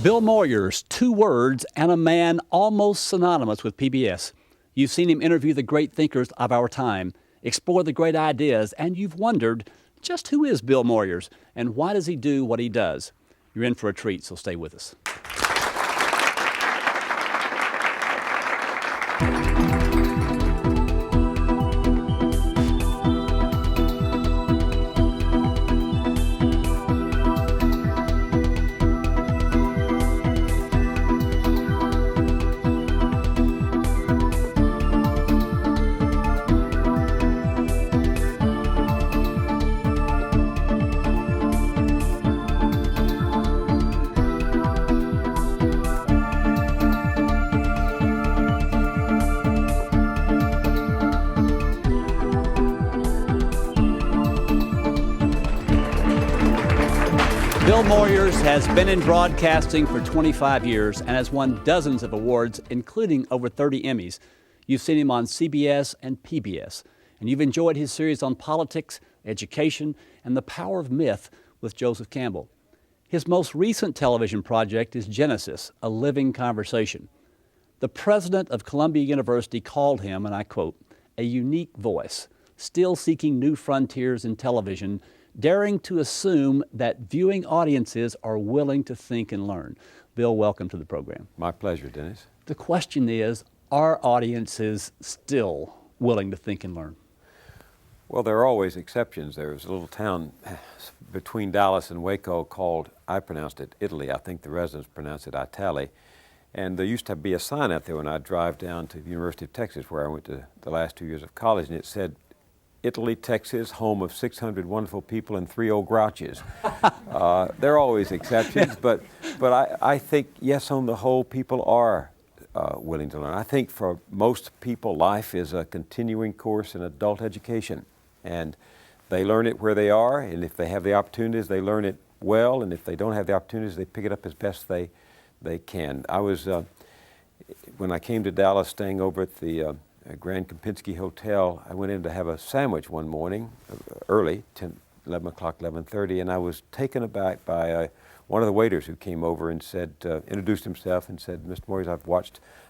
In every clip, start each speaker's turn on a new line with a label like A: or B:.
A: Bill Moyers, 2 words and a man almost synonymous with PBS. You've seen him interview the great thinkers of our time, explore the great ideas, and you've wondered, just who is Bill Moyers and why does he do what he does? You're in for a treat, so stay with us. Bill Moyers has been in broadcasting for 25 years and has won dozens of awards, including over 30 Emmys. You've seen him on CBS and PBS, and you've enjoyed his series on politics, education, and the power of myth with Joseph Cambell. His most recent television project is Genesis, a living conversation. The president of Columbia University called him, and I quote, a unique voice, still seeking new frontiers in television, daring to assume that viewing audiences are willing to think and learn. Bill, welcome to the program.
B: My pleasure, Dennis.
A: The question is, are audiences still willing to think and learn?
B: Well, there are always exceptions. There's a little town between Dallas and Waco called, I pronounced it Italy. I think the residents pronounce it Itali. And there used to be a sign out there when I drive down to the University of Texas, where I went to the last 2 years of college, and it said, Italy, Texas, home of 600 wonderful people and 3 old grouches. There are always exceptions, but I think, yes, on the whole, people are willing to learn. I think for most people, life is a continuing course in adult education, and they learn it where they are, and if they have the opportunities, they learn it well, and if they don't have the opportunities, they pick it up as best they can. I was, when I came to Dallas, staying over at the Grand Kempinski Hotel, I went in to have a sandwich one morning, early, 11 o'clock, 11:30, and I was taken aback by one of the waiters who came over and said, introduced himself and said, Mr. Moyers,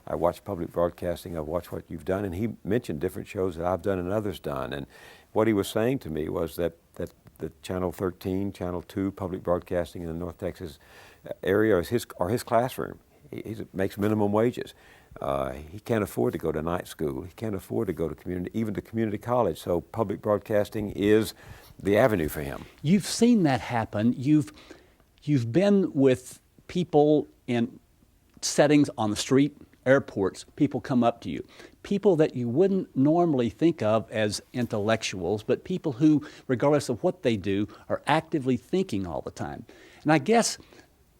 B: I watched public broadcasting, I've watched what you've done, and he mentioned different shows that I've done and others done, and what he was saying to me was that the Channel 13, Channel 2, public broadcasting in the North Texas area is his classroom. He makes minimum wages. He can't afford to go to night school. He can't afford to go to even to community college. So public broadcasting is the avenue for him.
A: You've seen that happen. You've been with people in settings on the street, airports. People come up to you. People that you wouldn't normally think of as intellectuals, but people who, regardless of what they do, are actively thinking all the time. And I guess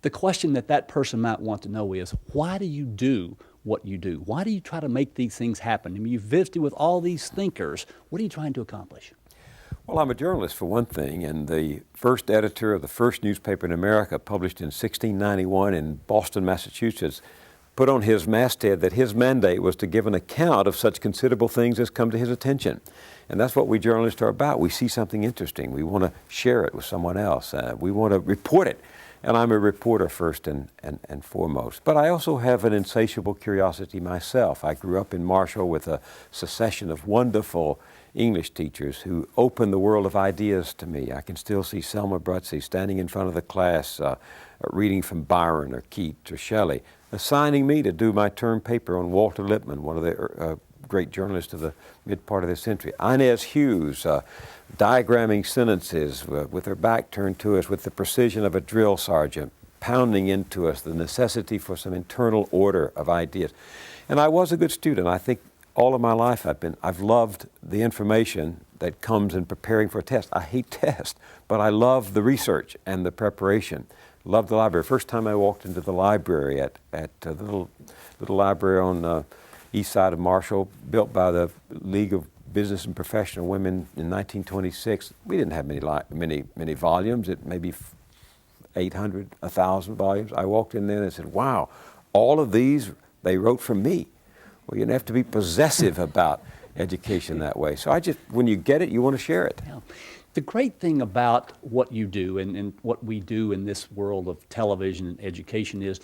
A: the question that person might want to know is, why do you do what you do? Why do you try to make these things happen? I mean, you've visited with all these thinkers. What are you trying to accomplish?
B: Well, I'm a journalist for one thing, and the first editor of the first newspaper in America, published in 1691 in Boston, Massachusetts, put on his masthead that his mandate was to give an account of such considerable things as come to his attention. And that's what we journalists are about. We see something interesting. We want to share it with someone else. We want to report it. And I'm a reporter first and foremost. But I also have an insatiable curiosity myself. I grew up in Marshall with a succession of wonderful English teachers who opened the world of ideas to me. I can still see Selma Brutsey standing in front of the class, reading from Byron or Keats or Shelley, assigning me to do my term paper on Walter Lippmann, one of the great journalists of the mid part of the century. Inez Hughes, diagramming sentences with her back turned to us with the precision of a drill sergeant, pounding into us the necessity for some internal order of ideas. And I was a good student. I think all of my life I've loved the information that comes in preparing for a test. I hate tests, but I love the research and the preparation. Love the library. First time I walked into the library at the little library on east side of Marshall, built by the League of Business and Professional Women in 1926. We didn't have many volumes. It maybe 800, 1,000 volumes. I walked in there and said, "Wow, all of these they wrote from me." Well, you don't have to be possessive about education that way. So when you get it, you want to share it.
A: Yeah. The great thing about what you do and what we do in this world of television and education is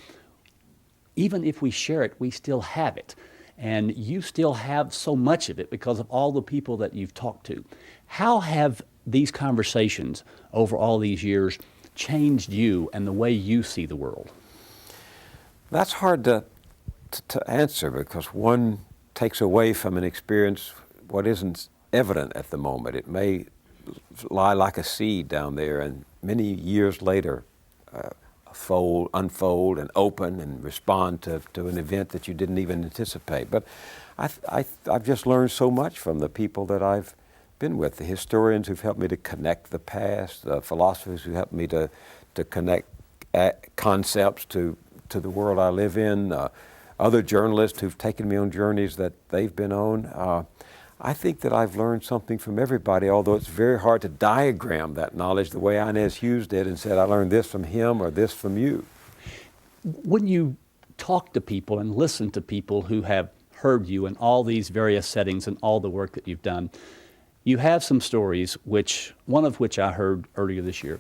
A: even if we share it, we still have it. And you still have so much of it because of all the people that you've talked to. How have these conversations over all these years changed you and the way you see the world?
B: That's hard to answer because one takes away from an experience what isn't evident at the moment. It may lie like a seed down there, and many years later unfold and open and respond to an event that you didn't even anticipate. But I've just learned so much from the people that I've been with, the historians who've helped me to connect the past, the philosophers who helped me to connect concepts to the world I live in, other journalists who've taken me on journeys that they've been on. I think that I've learned something from everybody, although it's very hard to diagram that knowledge the way Inez Hughes did and said, I learned this from him or this from you.
A: When you talk to people and listen to people who have heard you in all these various settings and all the work that you've done, you have some stories, one of which I heard earlier this year.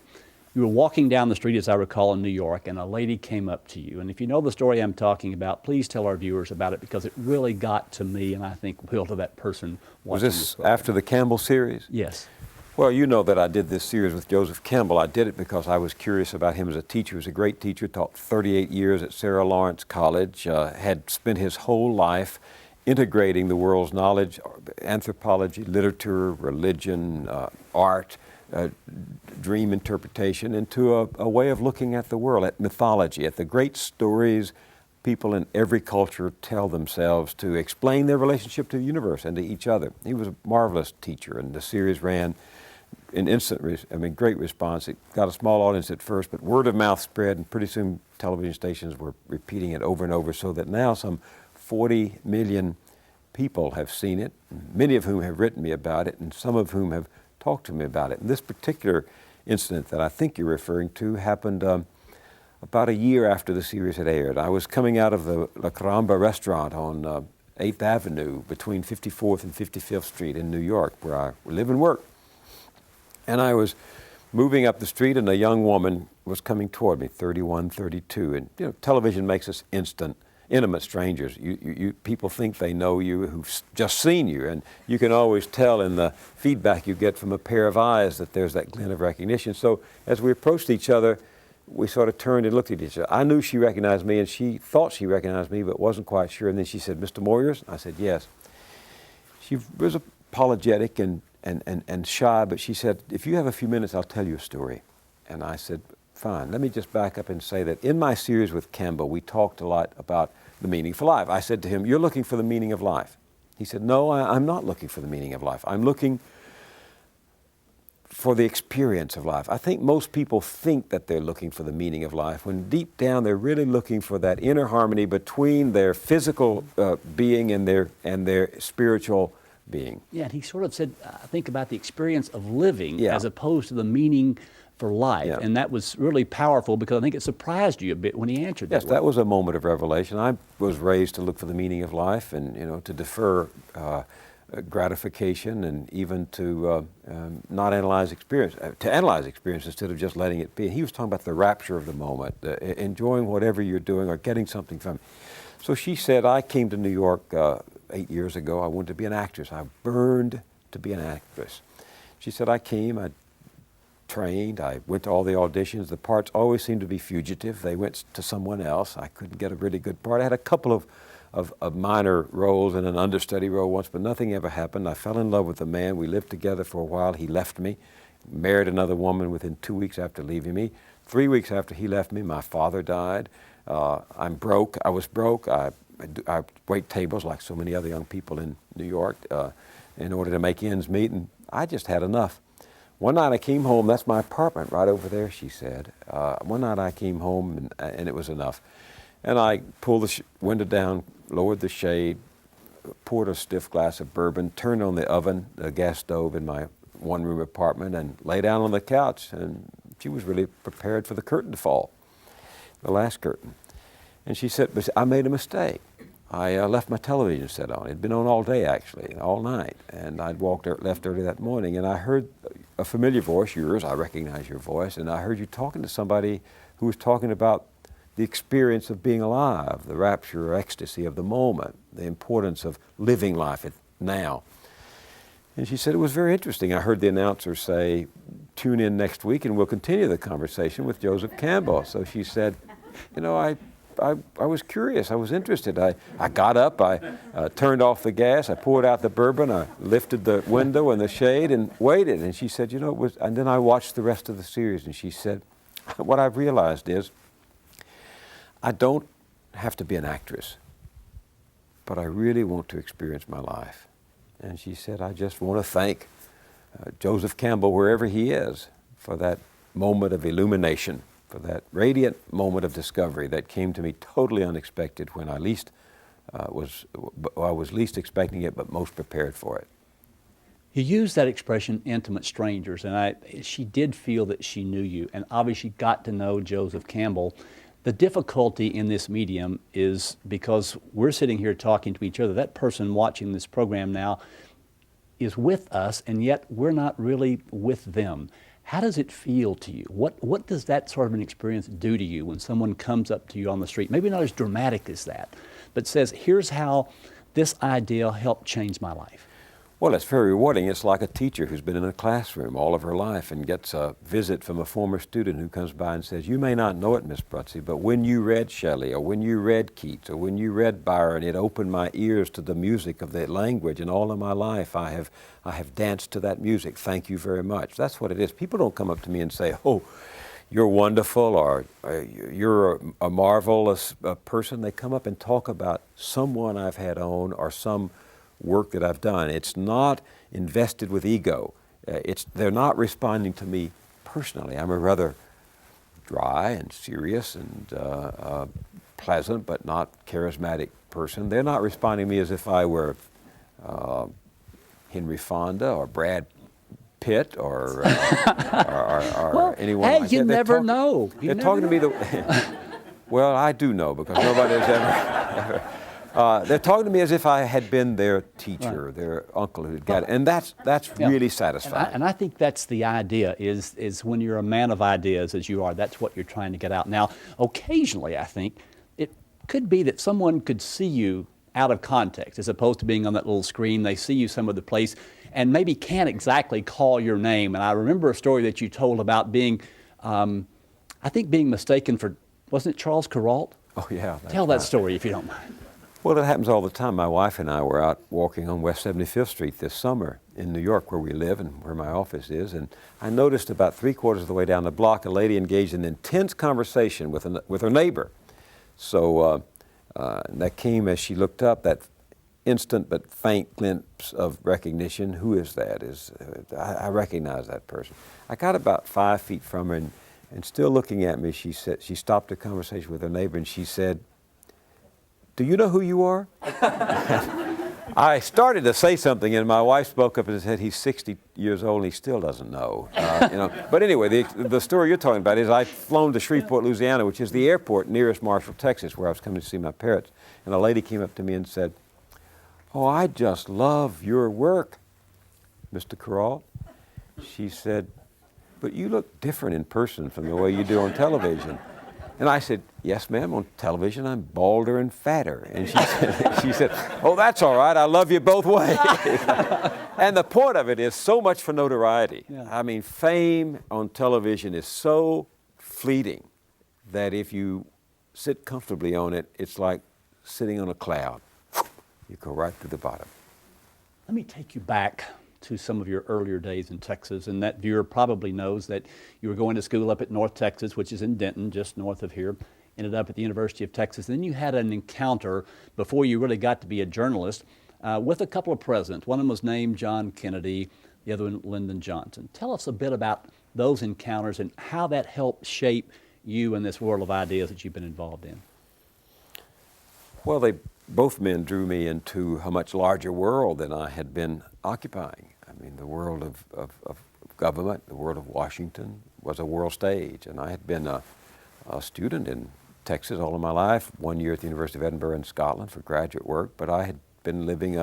A: You were walking down the street, as I recall, in New York, and a lady came up to you. And if you know the story I'm talking about, please tell our viewers about it because it really got to me and I think will to that person watching.
B: Was this after the Cambell series?
A: Yes.
B: Well, you know that I did this series with Joseph Cambell. I did it because I was curious about him as a teacher. He was a great teacher, taught 38 years at Sarah Lawrence College, had spent his whole life integrating the world's knowledge, anthropology, literature, religion, art, dream interpretation into a way of looking at the world, at mythology, at the great stories people in every culture tell themselves to explain their relationship to the universe and to each other. He was a marvelous teacher, and the series ran in great response. It got a small audience at first, but word of mouth spread, and pretty soon television stations were repeating it over and over, so that now some 40 million people have seen it, many of whom have written me about it, and some of whom have talked to me about it. And this particular incident that I think you're referring to happened about a year after the series had aired. I was coming out of the La Caramba restaurant on 8th Avenue between 54th and 55th Street in New York, where I live and work. And I was moving up the street, and a young woman was coming toward me, 31, 32. And you know, television makes us intimate strangers. People think they know you who've just seen you, and you can always tell in the feedback you get from a pair of eyes that there's that glint of recognition. So as we approached each other, we sort of turned and looked at each other. I knew she recognized me, and she thought she recognized me, but wasn't quite sure. And then she said, "Mr. Moyers?" I said, "Yes." She was apologetic and shy, but she said, "If you have a few minutes, I'll tell you a story." And I said, "Fine." Let me just back up and say that in my series with Cambell, we talked a lot about the meaning for life. I said to him, "You're looking for the meaning of life." He said, "No, I'm not looking for the meaning of life. I'm looking for the experience of life." I think most people think that they're looking for the meaning of life, when deep down they're really looking for that inner harmony between their physical being and their spiritual being.
A: Yeah, and he sort of said, I think about the experience of living
B: Yeah.
A: as opposed to the meaning for life.
B: Yeah.
A: And that was really powerful because I think it surprised you a bit when he answered that.
B: Yes, that was a moment of revelation. I was raised to look for the meaning of life and, to defer gratification and even to not analyze experience, to analyze experience instead of just letting it be. He was talking about the rapture of the moment, enjoying whatever you're doing or getting something from it. So she said, "I came to New York 8 years ago. I wanted to be an actress. I burned to be an actress." She said, "I came, I trained, I went to all the auditions. The parts always seemed to be fugitive. They went to someone else. I couldn't get a really good part. I had a couple of minor roles and an understudy role once, but nothing ever happened. I fell in love with a man. We lived together for a while. He left me, married another woman within 2 weeks after leaving me. 3 weeks after he left me, my father died. I'm broke. I was broke. I wait tables like so many other young people in New York in order to make ends meet, and I just had enough. One night I came home, that's my apartment right over there," she said. One night I came home and it was enough. And I pulled the window down, lowered the shade, poured a stiff glass of bourbon, turned on the oven, the gas stove in my one-room apartment, and lay down on the couch. And she was really prepared for the curtain to fall, the last curtain. And she said, "But I made a mistake. I left my television set on. It had been on all day, actually, all night. And I'd left early that morning, and I heard a familiar voice, yours. I recognize your voice, and I heard you talking to somebody who was talking about the experience of being alive, the rapture or ecstasy of the moment, the importance of living life now. And she said it was very interesting. I heard the announcer say, tune in next week and we'll continue the conversation with Joseph Cambell. So she said, you know, I was curious, I was interested. I got up, I turned off the gas, I poured out the bourbon, I lifted the window and the shade and waited. And she said, you know, and then I watched the rest of the series, and she said, what I've realized is I don't have to be an actress, but I really want to experience my life. And she said, I just want to thank Joseph Cambell, wherever he is, for that moment of illumination, for that radiant moment of discovery that came to me totally unexpected when I was least expecting it, but most prepared for it.
A: You used that expression, intimate strangers, and she did feel that she knew you, and obviously got to know Joseph Cambell. The difficulty in this medium is because we're sitting here talking to each other, that person watching this program now is with us, and yet we're not really with them. How does it feel to you? What does that sort of an experience do to you when someone comes up to you on the street, maybe not as dramatic as that, but says, here's how this idea helped change my life?
B: Well, it's very rewarding. It's like a teacher who's been in a classroom all of her life and gets a visit from a former student who comes by and says, you may not know it, Miss Brutsey, but when you read Shelley, or when you read Keats, or when you read Byron, it opened my ears to the music of the language, and all of my life I have danced to that music. Thank you very much. That's what it is. People don't come up to me and say, oh, you're wonderful, or you're a marvelous person. They come up and talk about someone I've had on, or some work that I've done. It's not invested with ego. They're not responding to me personally. I'm a rather dry and serious and pleasant but not charismatic person. They're not responding to me as if I were Henry Fonda or Brad Pitt or
A: well,
B: anyone
A: hey,
B: like
A: you
B: that.
A: never know.
B: They're talking to me well, I do know, because nobody has ever they're talking to me as if I had been their teacher, right, their uncle who got it, and that's really satisfying.
A: And I think that's the idea, is when you're a man of ideas, as you are, that's what you're trying to get out. Now, occasionally, I think, it could be that someone could see you out of context, as opposed to being on that little screen. They see you some other place and maybe can't exactly call your name. And I remember a story that you told about being, I think being mistaken for, wasn't it Charles Kuralt?
B: Oh, yeah.
A: Tell that story if you don't mind.
B: Well, it happens all the time. My wife and I were out walking on West 75th Street this summer in New York, where we live and where my office is, and I noticed about 3/4 of the way down the block a lady engaged in intense conversation with her neighbor. So that came as she looked up, that instant but faint glimpse of recognition. Who is that? I recognize that person. I got about 5 feet from her, and still looking at me, she stopped a conversation with her neighbor, and she said, do you know who you are? I started to say something, and my wife spoke up and said, he's 60 years old and he still doesn't know. But anyway, the story you're talking about is I've flown to Shreveport, Louisiana, which is the airport nearest Marshall, Texas, where I was coming to see my parents. And a lady came up to me and said, oh, I just love your work, Mr. Kuralt. She said, but you look different in person from the way you do on television. And I said, yes, ma'am, on television I'm balder and fatter. And she said, oh, that's all right, I love you both ways. And the point of it is so much for notoriety. Yeah. I mean, fame on television is so fleeting that if you sit comfortably on it, it's like sitting on a cloud. You go right through the bottom.
A: Let me take you back to some of your earlier days in Texas, and that viewer probably knows that you were going to school up at North Texas, which is in Denton, just north of here, ended up at the University of Texas. And then you had an encounter before you really got to be a journalist with a couple of presidents. One of them was named John Kennedy, the other one Lyndon Johnson. Tell us a bit about those encounters and how that helped shape you in this world of ideas that you've been involved in.
B: Well, both men drew me into a much larger world than I had been occupying. I mean, the world of government, the world of Washington was a world stage, and I had been a student in Texas all of my life, 1 year at the University of Edinburgh in Scotland for graduate work, but I had been living,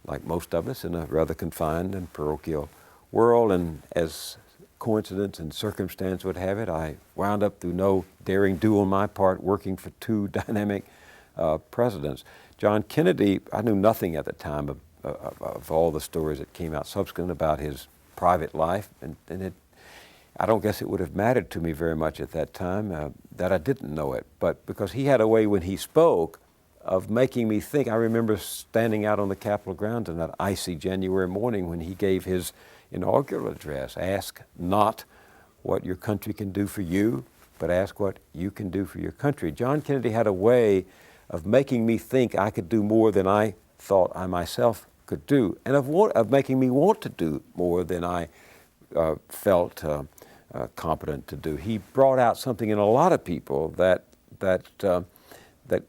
B: like most of us, in a rather confined and parochial world, and as coincidence and circumstance would have it, I wound up through no daring do on my part working for two dynamic presidents. John Kennedy, I knew nothing at the time of all the stories that came out subsequent about his private life, and I don't guess it would have mattered to me very much at that time that I didn't know it, but because he had a way when he spoke of making me think. I remember standing out on the Capitol grounds on that icy January morning when he gave his inaugural address. Ask not what your country can do for you, but ask what you can do for your country. John Kennedy had a way of making me think I could do more than I thought I myself could do, and of making me want to do more than I felt competent to do. He brought out something in a lot of people that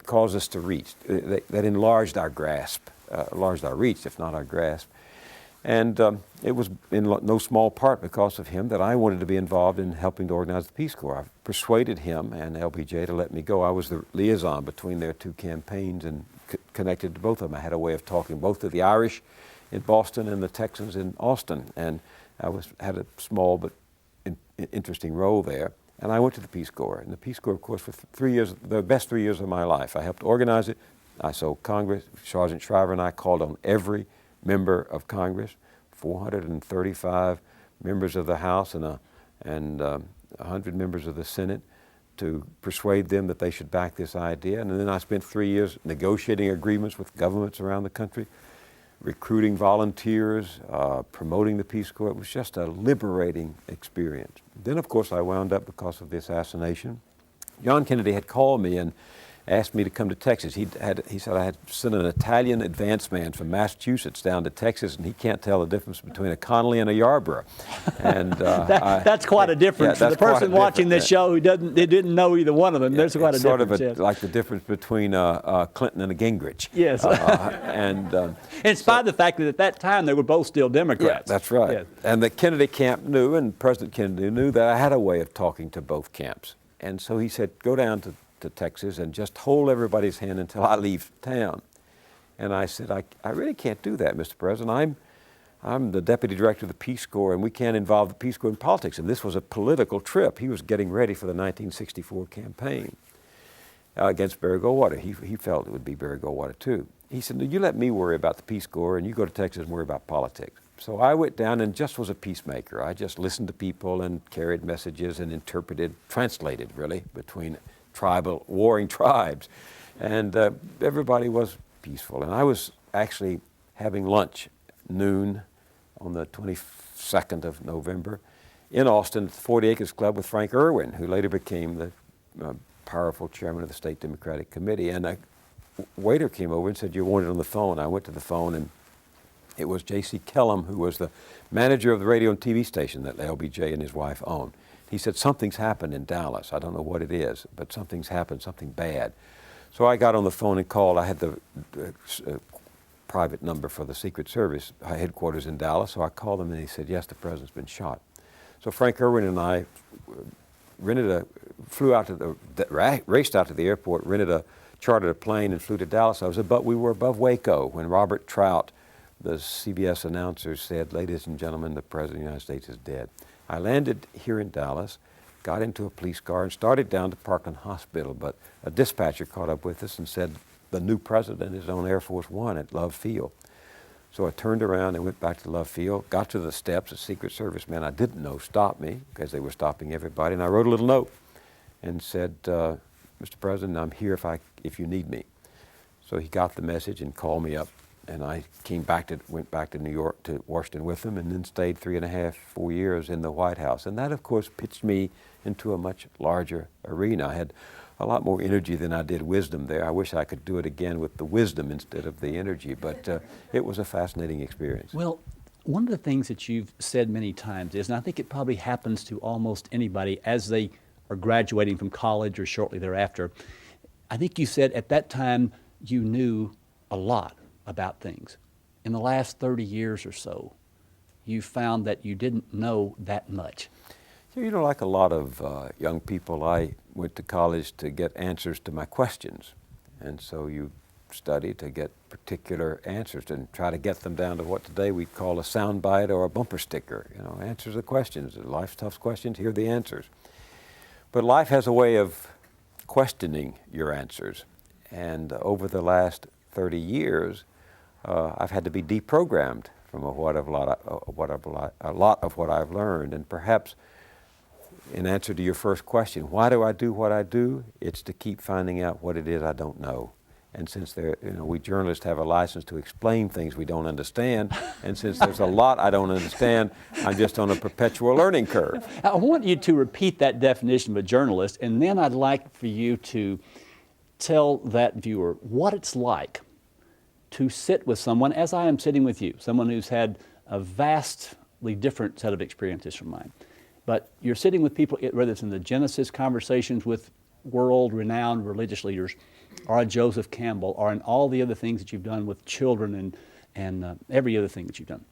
B: caused us to reach, that enlarged our grasp, enlarged our reach, if not our grasp. And it was in no small part because of him that I wanted to be involved in helping to organize the Peace Corps. I persuaded him and LBJ to let me go. I was the liaison between their two campaigns and connected to both of them. I had a way of talking both to the Irish in Boston and the Texans in Austin, and I had a small but interesting role there. And I went to the Peace Corps. And the Peace Corps, of course, for 3 years, the best 3 years of my life. I helped organize it. I saw Congress. Sergeant Shriver and I called on every member of Congress, 435 members of the House and 100 members of the Senate, to persuade them that they should back this idea. And then I spent 3 years negotiating agreements with governments around the country, recruiting volunteers, promoting the Peace Corps. It was just a liberating experience. Then, of course, I wound up, because of the assassination, John Kennedy had called me and asked me to come to Texas. He said I had sent an Italian advance man from Massachusetts down to Texas, and he can't tell the difference between a Connolly and a Yarborough. And
A: that's quite a difference. For the person watching this show who didn't know either one of them, there's quite a difference.
B: Sort of like the difference between Clinton and a Gingrich.
A: Yes. In spite of the fact that at that time they were both still Democrats.
B: Yeah, that's right. Yes. And the Kennedy camp knew, and President Kennedy knew, that I had a way of talking to both camps. And so he said, go down to Texas and just hold everybody's hand until I leave town. And I said, I really can't do that, Mr. President. I'm the Deputy Director of the Peace Corps, and we can't involve the Peace Corps in politics. And this was a political trip. He was getting ready for the 1964 campaign against Barry Goldwater. He felt it would be Barry Goldwater too. He said, no, you let me worry about the Peace Corps, and you go to Texas and worry about politics. So I went down and just was a peacemaker. I just listened to people and carried messages and interpreted, translated really, between tribal, warring tribes. And everybody was peaceful. And I was actually having lunch noon on the 22nd of November in Austin at the 40 Acres Club with Frank Irwin, who later became the powerful chairman of the State Democratic Committee. And a waiter came over and said, you're wanted on the phone. I went to the phone, and it was J.C. Kellum, who was the manager of the radio and TV station that LBJ and his wife owned. He said, something's happened in Dallas. I don't know what it is, but something's happened, something bad. So I got on the phone and called. I had the private number for the Secret Service headquarters in Dallas, so I called them, and he said, yes, the president's been shot. So Frank Irwin and I raced out to the airport, chartered a plane and flew to Dallas. We were above Waco when Robert Trout, the CBS announcer, said, ladies and gentlemen, the President of the United States is dead. I landed here in Dallas, got into a police car, and started down to Parkland Hospital, but a dispatcher caught up with us and said the new president is on Air Force One at Love Field. So I turned around and went back to Love Field, got to the steps. A Secret Service man I didn't know stopped me, because they were stopping everybody, and I wrote a little note and said, Mr. President, I'm here if you need me. So he got the message and called me up. And I went back to New York, to Washington with him, and then stayed 3.5, 4 years in the White House. And that, of course, pitched me into a much larger arena. I had a lot more energy than I did wisdom there. I wish I could do it again with the wisdom instead of the energy, but it was a fascinating experience.
A: Well, one of the things that you've said many times is, and I think it probably happens to almost anybody as they are graduating from college or shortly thereafter, I think you said at that time you knew a lot about things. In the last 30 years or so, you found that you didn't know that much.
B: You know, like a lot of young people, I went to college to get answers to my questions. And so you study to get particular answers and try to get them down to what today we call a soundbite or a bumper sticker. You know, answers the questions. Life's tough questions, here are the answers. But life has a way of questioning your answers. And over the last 30 years, I've had to be deprogrammed from a lot of what I've learned. And perhaps in answer to your first question, why do I do what I do? It's to keep finding out what it is I don't know. And since we journalists have a license to explain things we don't understand, and since there's a lot I don't understand, I'm just on a perpetual learning curve.
A: I want you to repeat that definition of a journalist, and then I'd like for you to tell that viewer what it's like to sit with someone, as I am sitting with you, someone who's had a vastly different set of experiences from mine. But you're sitting with people, whether it's in the Genesis conversations with world-renowned religious leaders, or a Joseph Cambell, or in all the other things that you've done with children and every other thing that you've done.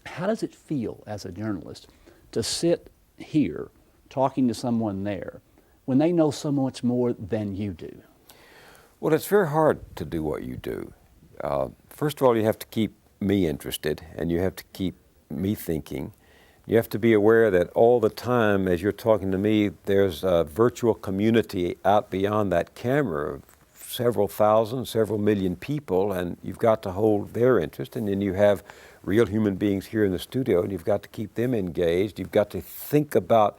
A: How does it feel as a journalist to sit here talking to someone there when they know so much more than you do?
B: Well, it's very hard to do what you do. First of all, you have to keep me interested, and you have to keep me thinking. You have to be aware that all the time as you're talking to me, there's a virtual community out beyond that camera of several thousand, several million people, and you've got to hold their interest. And then you have real human beings here in the studio, and you've got to keep them engaged. You've got to think about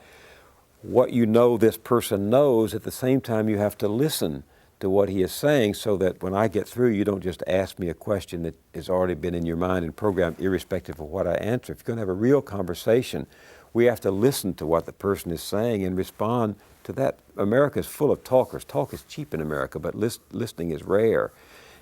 B: what you know this person knows. At the same time, you have to listen to what he is saying, so that when I get through, you don't just ask me a question that has already been in your mind and programmed irrespective of what I answer. If you're going to have a real conversation, we have to listen to what the person is saying and respond to that. America is full of talkers. Talk is cheap in America, but listening is rare,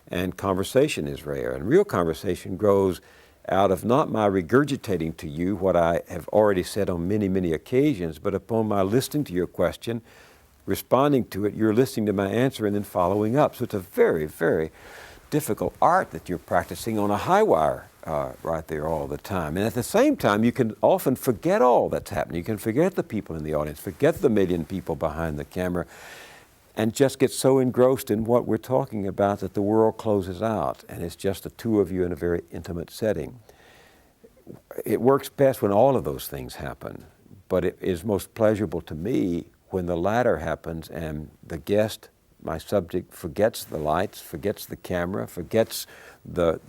B: and conversation is rare. And real conversation grows out of not my regurgitating to you what I have already said on many, many occasions, but upon my listening to your question, responding to it, you're listening to my answer and then following up. So it's a very, very difficult art that you're practicing on a high wire right there all the time. And at the same time, you can often forget all that's happening. You can forget the people in the audience, forget the million people behind the camera, and just get so engrossed in what we're talking about that the world closes out, and it's just the two of you in a very intimate setting. It works best when all of those things happen, but it is most pleasurable to me when the latter happens and the guest, my subject, forgets the lights, forgets the camera, forgets the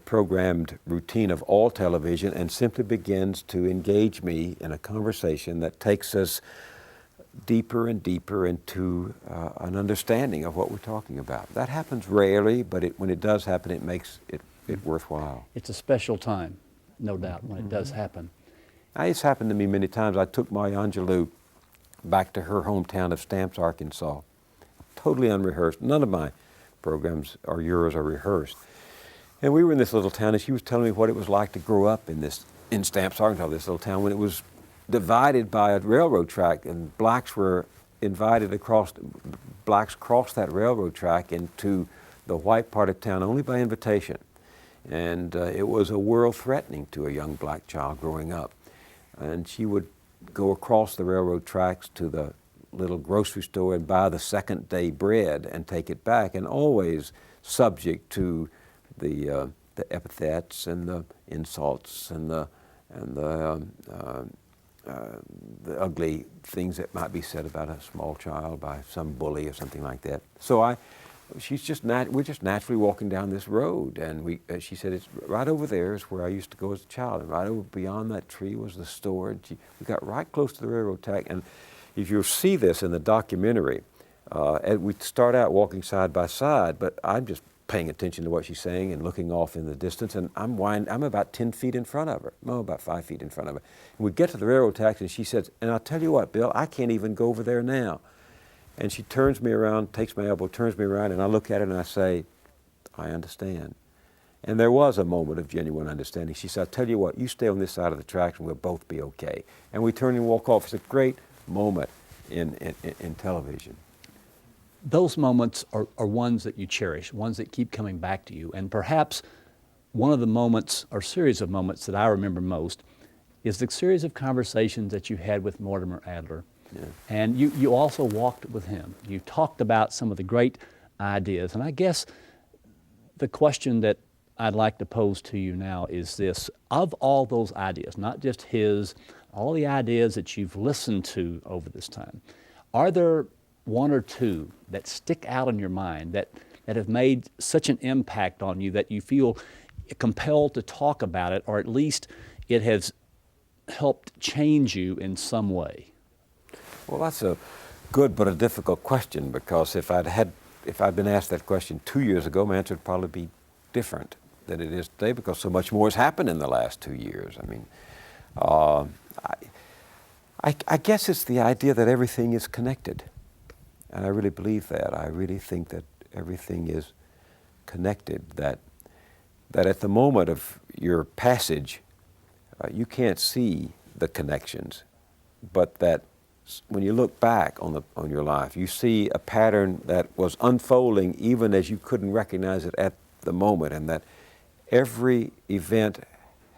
B: programmed routine of all television, and simply begins to engage me in a conversation that takes us deeper and deeper into an understanding of what we're talking about. That happens rarely, but when it does happen, it makes it worthwhile.
A: It's a special time, no doubt, when it does happen.
B: It's happened to me many times. I took Maya Angelou back to her hometown of Stamps, Arkansas, totally unrehearsed. None of my programs or yours are rehearsed. And we were in this little town, and she was telling me what it was like to grow up in Stamps, Arkansas, this little town, when it was divided by a railroad track, and blacks crossed that railroad track into the white part of town only by invitation. And it was a world threatening to a young black child growing up. And she would go across the railroad tracks to the little grocery store and buy the second day bread and take it back, and always subject to the epithets and the insults and the ugly things that might be said about a small child by some bully or something like that. So we're just naturally walking down this road, and she said, it's right over there is where I used to go as a child, and right over beyond that tree was the store. And we got right close to the railroad track, and if you'll see this in the documentary, we start out walking side by side, but I'm just paying attention to what she's saying and looking off in the distance, and I'm about 10 feet in front of her, no, about 5 feet in front of her. And we get to the railroad tracks, and she says, and I'll tell you what, Bill, I can't even go over there now. And she turns me around, takes my elbow, turns me around, and I look at her and I say, I understand. And there was a moment of genuine understanding. She said, I'll tell you what, you stay on this side of the tracks and we'll both be okay. And we turn and walk off. It's a great moment in television.
A: Those moments are ones that you cherish, ones that keep coming back to you. And perhaps one of the moments, or series of moments, that I remember most is the series of conversations that you had with Mortimer Adler. Yeah. And you also walked with him. You talked about some of the great ideas. And I guess the question that I'd like to pose to you now is this: of all those ideas, not just his, all the ideas that you've listened to over this time, are there one or two that stick out in your mind that have made such an impact on you that you feel compelled to talk about it, or at least it has helped change you in some way?
B: Well, that's a good but a difficult question, because if I'd been asked that question 2 years ago, my answer would probably be different than it is today, because so much more has happened in the last 2 years. I mean, I guess it's the idea that everything is connected, and I really believe that. I really think that everything is connected, that at the moment of your passage, you can't see the connections, but that when you look back on your life, you see a pattern that was unfolding even as you couldn't recognize it at the moment, and that every event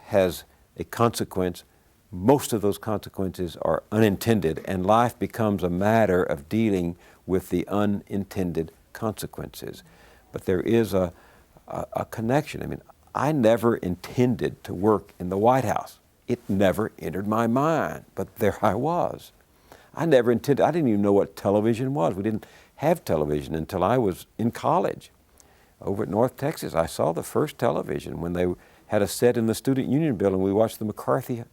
B: has a consequence. Most of those consequences are unintended, and life becomes a matter of dealing with the unintended consequences. But there is a connection. I mean, I never intended to work in the White House. It never entered my mind, but there I was. I didn't even know what television was. We didn't have television until I was in college. Over at North Texas, I saw the first television when they had a set in the Student Union building. We watched the McCarthy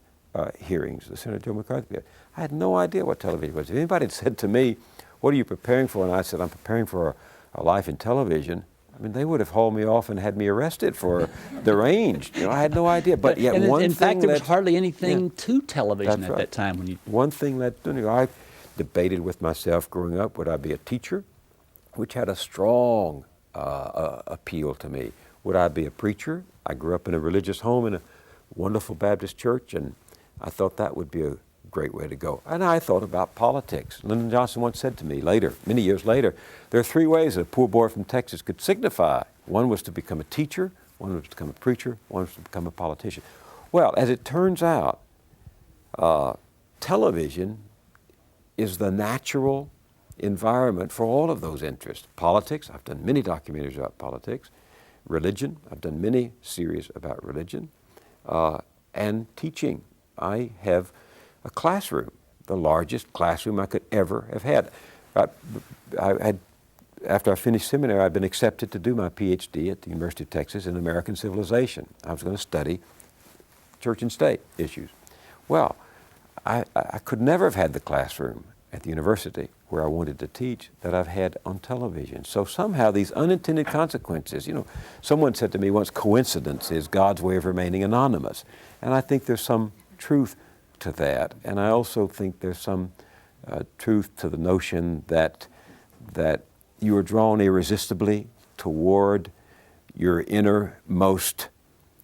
B: hearings, the Senator Joe McCarthy. I had no idea what television was. If anybody had said to me, "What are you preparing for?" and I said, "I'm preparing for a life in television," I mean, they would have hauled me off and had me arrested for deranged. I had no idea. But yet,
A: in fact, there was hardly anything to television at that time.
B: One thing led to another. I debated with myself growing up: would I be a teacher, which had a strong appeal to me? Would I be a preacher? I grew up in a religious home in a wonderful Baptist church, and I thought that would be a great way to go. And I thought about politics. Lyndon Johnson once said to me later, many years later, there are three ways that a poor boy from Texas could signify. One was to become a teacher, one was to become a preacher, one was to become a politician. Well, as it turns out, television is the natural environment for all of those interests. Politics, I've done many documentaries about politics. Religion, I've done many series about religion. And teaching. I have a classroom, the largest classroom I could ever have had. After I finished seminary, I'd been accepted to do my PhD at the University of Texas in American civilization. I was going to study church and state issues. Well, I could never have had the classroom at the university where I wanted to teach that I've had on television. So somehow these unintended consequences, someone said to me once, coincidence is God's way of remaining anonymous. And I think there's some truth to that. And I also think there's some truth to the notion that you are drawn irresistibly toward your innermost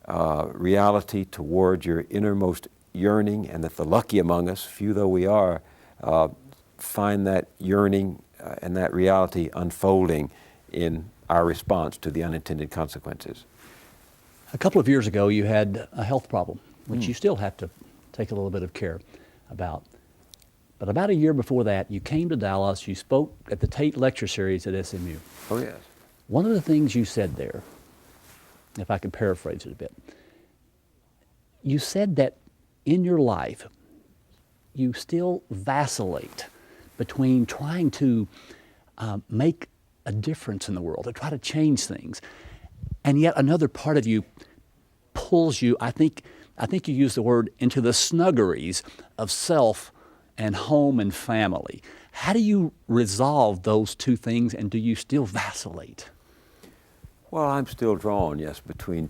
B: reality, toward your innermost yearning, and that the lucky among us, few though we are, find that yearning and that reality unfolding in our response to the unintended consequences.
A: A couple of years ago, you had a health problem, which you still have to take a little bit of care about. But about a year before that, you came to Dallas, you spoke at the Tate Lecture Series at SMU.
B: Oh, yes.
A: One of the things you said there, if I could paraphrase it a bit, you said that in your life, you still vacillate between trying to make a difference in the world, to try to change things, and yet another part of you pulls you, I think you used the word, into the snuggeries of self and home and family. How do you resolve those two things, and do you still vacillate?
B: Well, I'm still drawn, yes,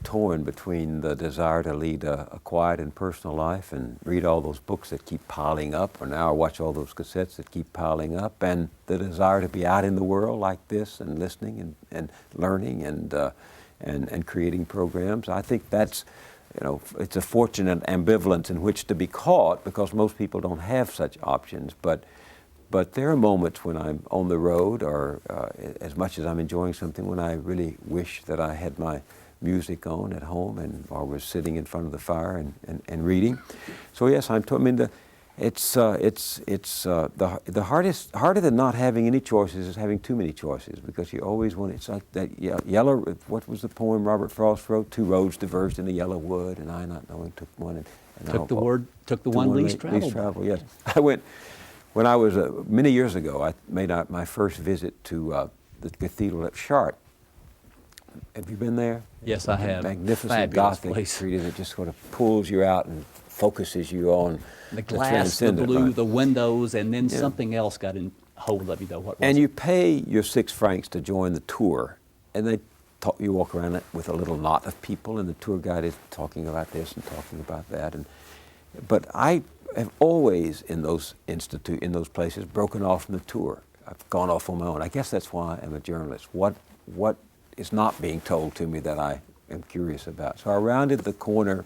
B: torn between the desire to lead a quiet and personal life and read all those books that keep piling up, or now watch all those cassettes that keep piling up, and the desire to be out in the world like this and listening and learning and creating programs. I think that's, it's a fortunate ambivalence in which to be caught, because most people don't have such options. But there are moments when I'm on the road, or as much as I'm enjoying something, when I really wish that I had my music on at home or was sitting in front of the fire and reading. So yes, The harder than not having any choices is having too many choices, because you always want, it's like that yellow, what was the poem Robert Frost wrote? Two roads diverged in the yellow wood, and I, not knowing, took one. And
A: took the one least traveled.
B: Yes. I went, when I was, many years ago, I made my first visit to the cathedral at Chartres. Have you been there?
A: Yes, I have.
B: Magnificent
A: Fabulous
B: Gothic
A: place.
B: street that just sort of pulls you out and focuses you on
A: the glass, the blue,
B: right?
A: the windows, and then something else got in hold of you, though. What was
B: and
A: it?
B: you pay your 6 francs to join the tour, and you walk around it with a little knot of people, and the tour guide is talking about this and talking about that. But I have always, in those places, broken off from the tour. I've gone off on my own. I guess that's why I'm a journalist. What is not being told to me that I am curious about? So I rounded the corner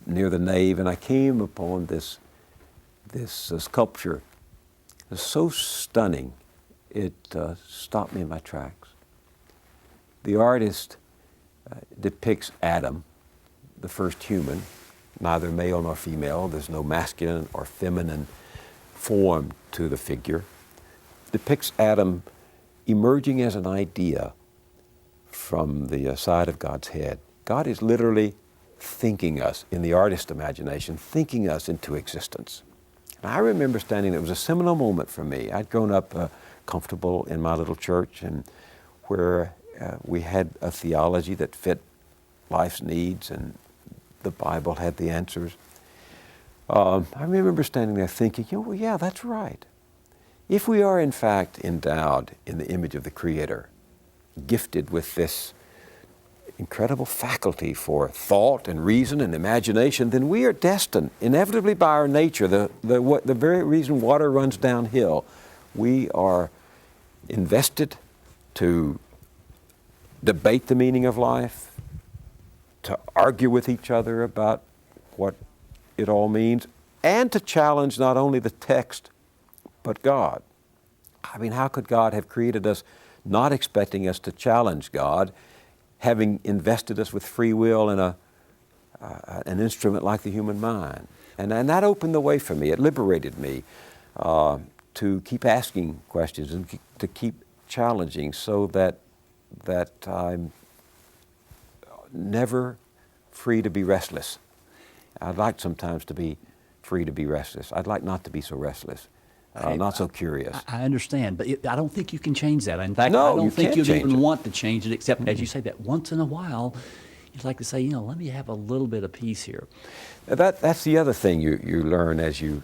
B: near the nave, and I came upon this sculpture. It was so stunning, it stopped me in my tracks. The artist depicts Adam, the first human, neither male nor female. There's no masculine or feminine form to the figure. Depicts Adam emerging as an idea from the side of God's head. God is literally thinking us, in the artist's imagination, thinking us into existence. And I remember standing there. It was a seminal moment for me. I'd grown up comfortable in my little church, and where we had a theology that fit life's needs, and the Bible had the answers. I remember standing there thinking, well, yeah, that's right. If we are in fact endowed in the image of the Creator, gifted with this incredible faculty for thought and reason and imagination, then we are destined, inevitably by our nature, the very reason water runs downhill, we are invested to debate the meaning of life, to argue with each other about what it all means, and to challenge not only the text, but God. I mean, how could God have created us not expecting us to challenge God, having invested us with free will in an instrument like the human mind? And that opened the way for me. It liberated me to keep asking questions and to keep challenging, so that I'm never free to be restless. I'd like sometimes to be free to be restless. I'd like not to be so restless, not so curious.
A: I understand, but I don't think you can change that. In fact,
B: No,
A: I don't
B: you
A: think
B: can't
A: you'd
B: change
A: even
B: it.
A: want to change it, except, as you say, that once in a while, you'd like to say, let me have a little bit of peace here.
B: That's the other thing you learn as you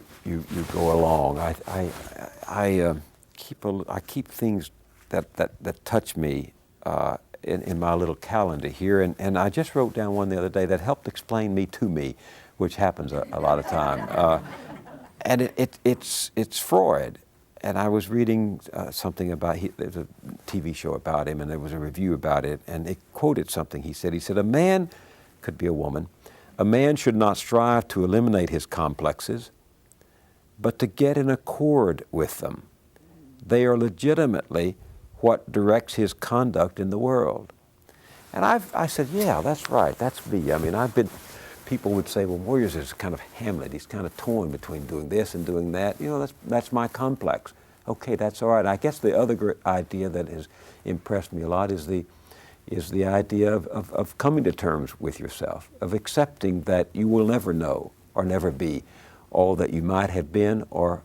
B: go along. I keep things that touch me in my little calendar here, and I just wrote down one the other day that helped explain me to me, which happens a lot of time. And it's Freud, and I was reading something about, there's a TV show about him, and there was a review about it, and it quoted something he said. He said, a man, could be a woman, a man should not strive to eliminate his complexes, but to get in accord with them. They are legitimately what directs his conduct in the world. And I said, yeah, that's right, that's me. I mean, people would say, well, Moyers is kind of Hamlet. He's kind of torn between doing this and doing that. That's my complex. Okay, that's all right. I guess the other idea that has impressed me a lot is the idea of coming to terms with yourself, of accepting that you will never know or never be all that you might have been or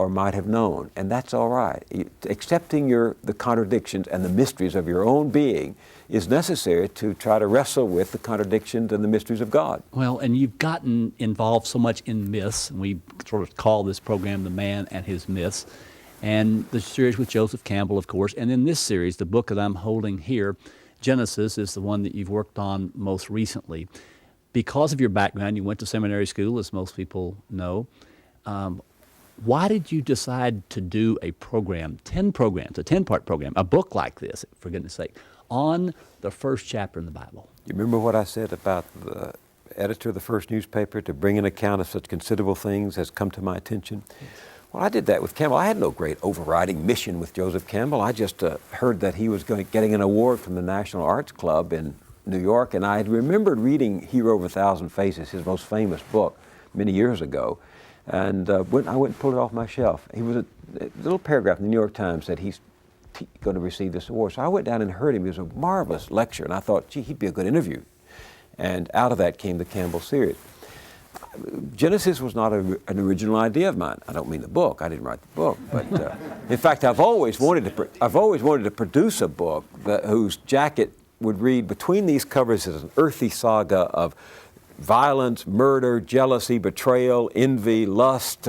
B: might have known, and that's all right. Accepting the contradictions and the mysteries of your own being is necessary to try to wrestle with the contradictions and the mysteries of God.
A: Well, and you've gotten involved so much in myths, and we sort of call this program The Man and His Myths, and the series with Joseph Cambell, of course, and in this series, the book that I'm holding here, Genesis, is the one that you've worked on most recently. Because of your background, you went to seminary school, as most people know. Why did you decide to do a program, 10 programs, a 10-part program, a book like this, for goodness sake, on the first chapter in the Bible?
B: You remember what I said about the editor of the first newspaper to bring an account of such considerable things has come to my attention? Yes. Well, I did that with Cambell. I had no great overriding mission with Joseph Cambell. I just heard that he was getting an award from the National Arts Club in New York, and I had remembered reading Hero of a Thousand Faces, his most famous book, many years ago, and I went and pulled it off my shelf. He was a little paragraph in the New York Times said he's going to receive this award. So I went down and heard him. It was a marvelous lecture, and I thought, gee, he'd be a good interview. And out of that came the Cambell series. Genesis was not an original idea of mine. I don't mean the book. I didn't write the book, but in fact, I've always wanted to produce a book whose jacket would read, between these covers is an earthy saga of violence, murder, jealousy, betrayal, envy, lust,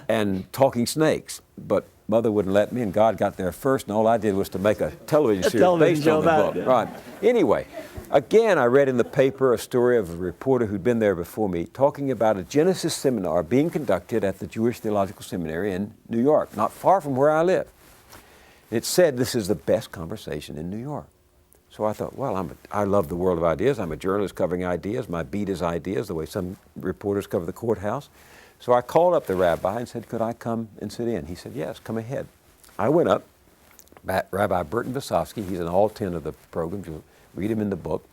B: and talking snakes. But Mother wouldn't let me, and God got there first, and all I did was to make a television series based on the book.
A: Yeah.
B: Right. Anyway, again, I read in the paper a story of a reporter who'd been there before me talking about a Genesis seminar being conducted at the Jewish Theological Seminary in New York, not far from where I live. It said this is the best conversation in New York. So I thought, well, I love the world of ideas. I'm a journalist covering ideas. My beat is ideas, the way some reporters cover the courthouse. So I called up the rabbi and said, could I come and sit in? He said, yes, come ahead. I went up. Rabbi Burton Visovsky, he's in all 10 of the programs. You'll read him in the book.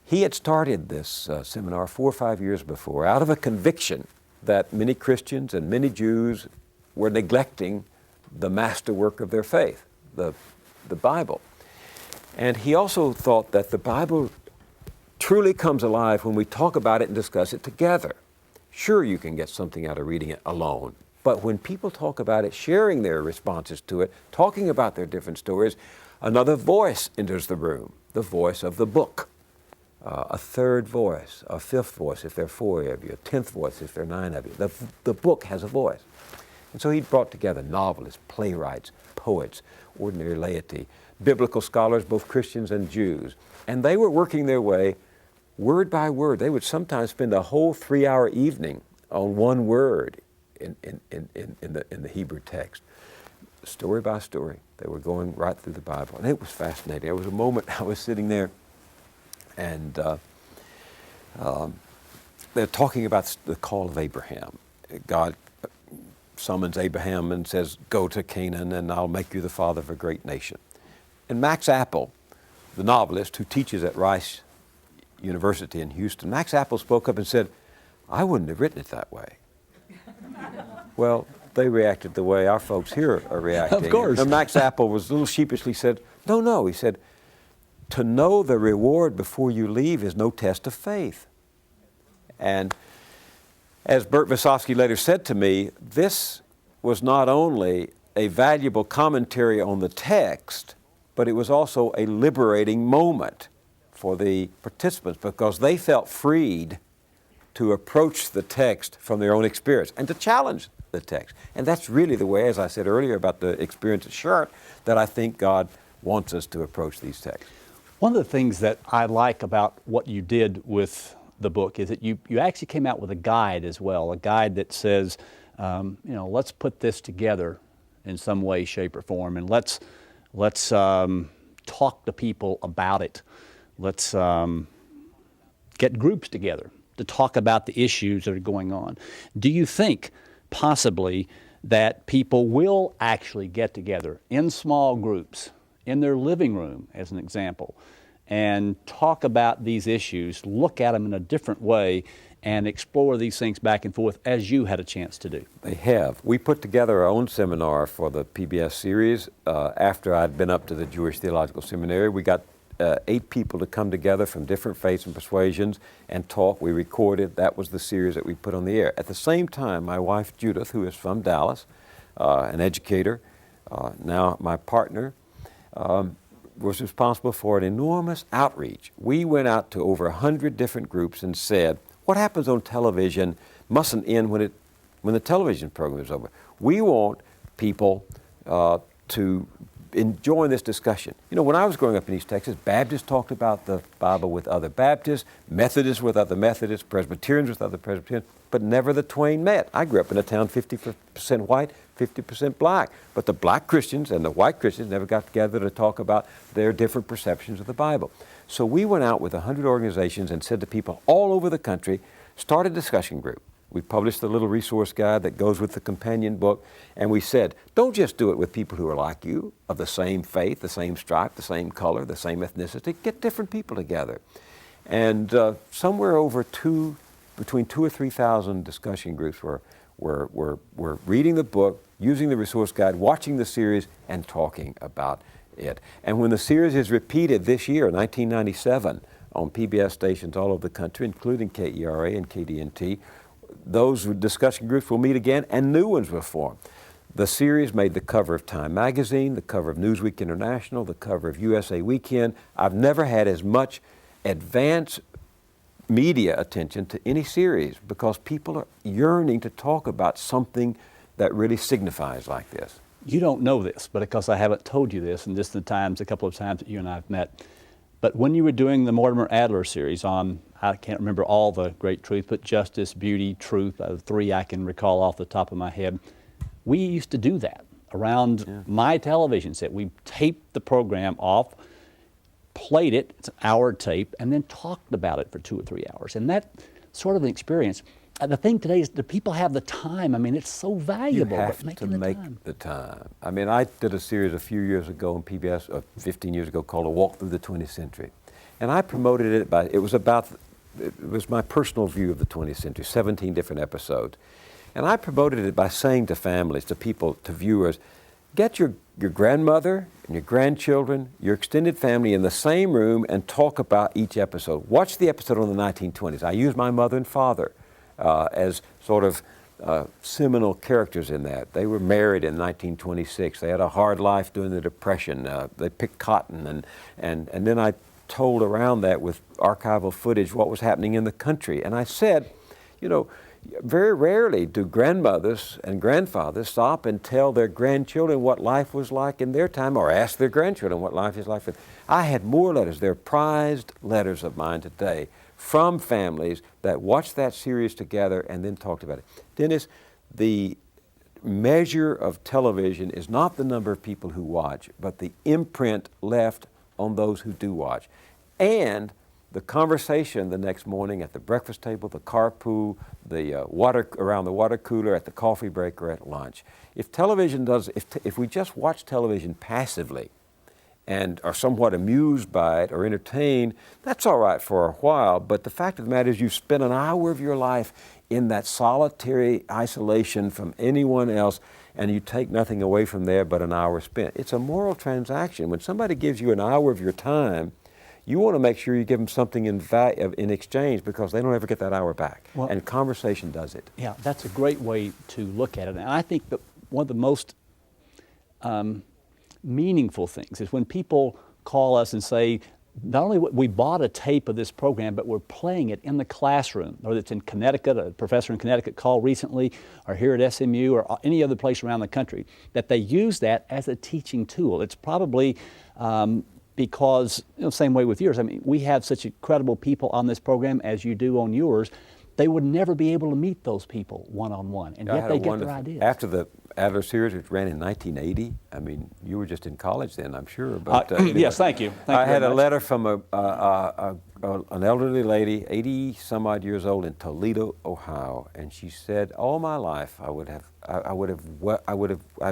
B: He had started this seminar 4 or 5 years before out of a conviction that many Christians and many Jews were neglecting the masterwork of their faith, the Bible. And he also thought that the Bible truly comes alive when we talk about it and discuss it together. Sure, you can get something out of reading it alone, but when people talk about it, sharing their responses to it, talking about their different stories, another voice enters the room, the voice of the book. A third voice, a fifth voice if there are 4 of you, a 10th voice if there are 9 of you. The book has a voice. And so he brought together novelists, playwrights, poets, ordinary laity, biblical scholars, both Christians and Jews. And they were working their way word by word. They would sometimes spend a whole 3-hour evening on one word in the Hebrew text. Story by story. They were going right through the Bible. And it was fascinating. There was a moment I was sitting there and they're talking about the call of Abraham. God summons Abraham and says, go to Canaan and I'll make you the father of a great nation. And Max Apple, the novelist who teaches at Rice University in Houston, Max Apple spoke up and said, I wouldn't have written it that way. Well, they reacted the way our folks here are reacting.
A: Of course.
B: And Max Apple was a little sheepishly said, no. He said, to know the reward before you leave is no test of faith. And as Bert Visovsky later said to me, this was not only a valuable commentary on the text, but it was also a liberating moment for the participants because they felt freed to approach the text from their own experience and to challenge the text. And that's really the way, as I said earlier about the experience at Charlotte, that I think God wants us to approach these texts.
A: One of the things that I like about what you did with the book is that you actually came out with a guide as well, a guide that says, let's put this together in some way, shape, or form, and let's talk to people about it. Let's get groups together to talk about the issues that are going on. Do you think possibly that people will actually get together in small groups, in their living room, as an example, and talk about these issues, look at them in a different way, and explore these things back and forth as you had a chance to do?
B: They have. We put together our own seminar for the PBS series after I'd been up to the Jewish Theological Seminary. We got 8 people to come together from different faiths and persuasions and talk. We recorded. That was the series that we put on the air. At the same time, my wife Judith, who is from Dallas, an educator, now my partner, was responsible for an enormous outreach. We went out to over 100 different groups and said, what happens on television mustn't end when the television program is over. We want people to enjoy this discussion. You know, when I was growing up in East Texas, Baptists talked about the Bible with other Baptists, Methodists with other Methodists, Presbyterians with other Presbyterians, but never the twain met. I grew up in a town 50% white, 50% black, but the black Christians and the white Christians never got together to talk about their different perceptions of the Bible. So we went out with 100 organizations and said to people all over the country, start a discussion group. We published a little resource guide that goes with the companion book, and we said, don't just do it with people who are like you, of the same faith, the same stripe, the same color, the same ethnicity. Get different people together. And somewhere over 2 between 2,000 or 3,000 discussion groups were reading the book, using the resource guide, watching the series, and talking about it. And when the series is repeated this year, 1997, on PBS stations all over the country, including KERA and KDNT, those discussion groups will meet again and new ones will form. The series made the cover of Time magazine, the cover of Newsweek International, the cover of USA Weekend. I've never had as much advanced media attention to any series because people are yearning to talk about something that really signifies like this.
A: You don't know this, but because I haven't told you this, and just a couple of times that you and I have met, but when you were doing the Mortimer Adler series on, I can't remember all the great truth, but Justice, Beauty, Truth, 3 I can recall off the top of my head, we used to do that around my television set. We taped the program off, played it, it's an hour tape, and then talked about it for 2 or 3 hours. And that sort of an experience, the thing today is, do people have the time? I mean, it's so valuable.
B: You have to make the time. I mean, I did a series a few years ago on PBS, 15 years ago, called A Walk Through the 20th Century. And I promoted it it was my personal view of the 20th century, 17 different episodes. And I promoted it by saying to families, to people, to viewers, get your grandmother and your grandchildren, your extended family in the same room and talk about each episode. Watch the episode on the 1920s. I used my mother and father as sort of seminal characters in that. They were married in 1926. They had a hard life during the Depression. They picked cotton, and then I told around that with archival footage what was happening in the country. And I said, you know, very rarely do grandmothers and grandfathers stop and tell their grandchildren what life was like in their time, or ask their grandchildren what life is like. I had more letters. They're prized letters of mine today from families that watched that series together and then talked about it. Dennis, the measure of television is not the number of people who watch, but the imprint left on those who do watch. And the conversation the next morning at the breakfast table, the carpool, the water around the water cooler, at the coffee break, or at lunch. If we just watch television passively and are somewhat amused by it or entertained, that's all right for a while. But the fact of the matter is, you spend an hour of your life in that solitary isolation from anyone else, and you take nothing away from there but an hour spent. It's a moral transaction. When somebody gives you an hour of your time, you want to make sure you give them something in exchange, because they don't ever get that hour back. Well, and conversation does it.
A: Yeah, that's a great way to look at it. And I think that one of the most meaningful things is when people call us and say, not only we bought a tape of this program, but we're playing it in the classroom, whether it's in Connecticut, a professor in Connecticut called recently, or here at SMU, or any other place around the country, that they use that as a teaching tool. It's probably because, same way with yours. I mean, we have such incredible people on this program as you do on yours. They would never be able to meet those people one-on-one, and yet they get their ideas.
B: After the Adler series, which ran in 1980, I mean, you were just in college then, I'm sure.
A: But anyway, yes, thank you.
B: I had a letter from an elderly lady, 80-some-odd years old, in Toledo, Ohio, and she said, all my life I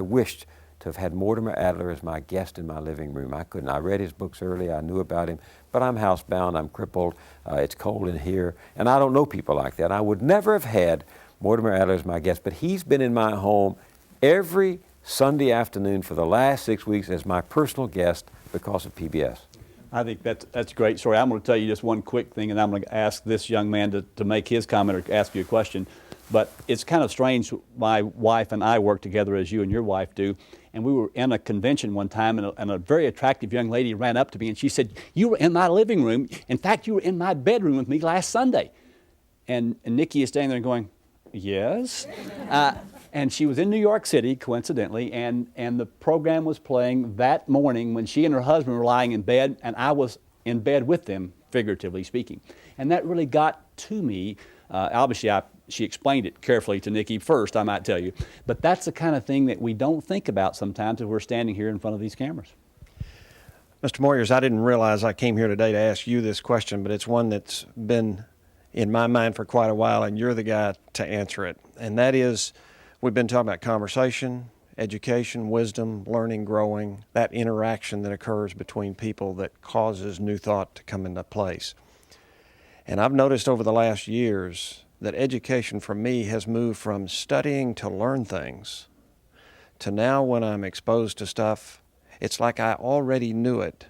B: wished to have had Mortimer Adler as my guest in my living room. I couldn't. I read his books early. I knew about him, but I'm housebound. I'm crippled. It's cold in here, and I don't know people like that. I would never have had Mortimer Adler as my guest, but he's been in my home every Sunday afternoon for the last 6 weeks as my personal guest because of PBS.
A: I think that's a great story. I'm going to tell you just one quick thing, and I'm going to ask this young man to make his comment or ask you a question. But it's kind of strange. My wife and I work together as you and your wife do. And we were in a convention one time, and a very attractive young lady ran up to me and she said, you were in my living room. In fact, you were in my bedroom with me last Sunday. And Nikki is standing there going, yes. And she was in New York City, coincidentally, and the program was playing that morning when she and her husband were lying in bed, and I was in bed with them, figuratively speaking. And that really got to me. Obviously, she explained it carefully to Nikki first, I might tell you. But that's the kind of thing that we don't think about sometimes if we're standing here in front of these cameras.
C: Mr. Moyers, I didn't realize I came here today to ask you this question, but it's one that's been in my mind for quite a while, and you're the guy to answer it. And that is, we've been talking about conversation, education, wisdom, learning, growing, that interaction that occurs between people that causes new thought to come into place. And I've noticed over the last years that education for me has moved from studying to learn things to now when I'm exposed to stuff, it's like I already knew it.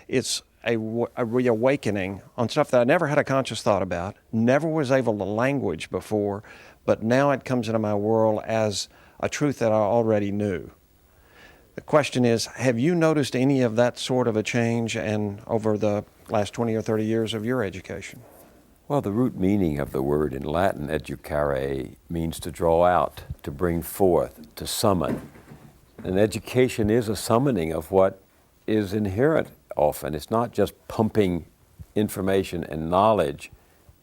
C: It's a reawakening on stuff that I never had a conscious thought about, never was able to language before, but now it comes into my world as a truth that I already knew. The question is, have you noticed any of that sort of a change and over the last 20 or 30 years of your education?
B: Well, the root meaning of the word in Latin, educare, means to draw out, to bring forth, to summon. And education is a summoning of what is inherent often. It's not just pumping information and knowledge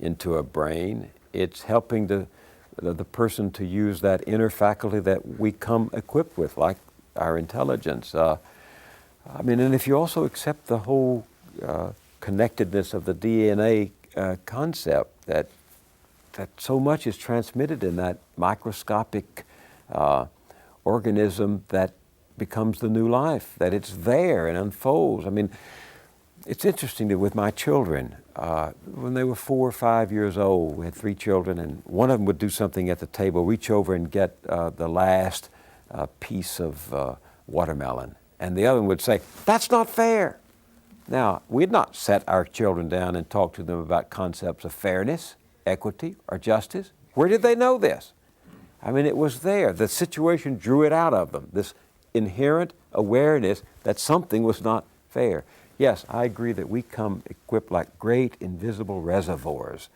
B: into a brain. It's helping the person to use that inner faculty that we come equipped with, like our intelligence. And if you also accept the whole connectedness of the DNA concept, that so much is transmitted in that microscopic organism that becomes the new life, that it's there and unfolds. I mean, it's interesting that with my children, when they were 4 or 5 years old, we had 3 children, and one of them would do something at the table, reach over and get the last piece of watermelon, and the other one would say, "That's not fair." Now, we had not set our children down and talked to them about concepts of fairness, equity, or justice. Where did they know this? I mean, it was there. The situation drew it out of them, this inherent awareness that something was not fair. Yes, I agree that we come equipped like great invisible reservoirs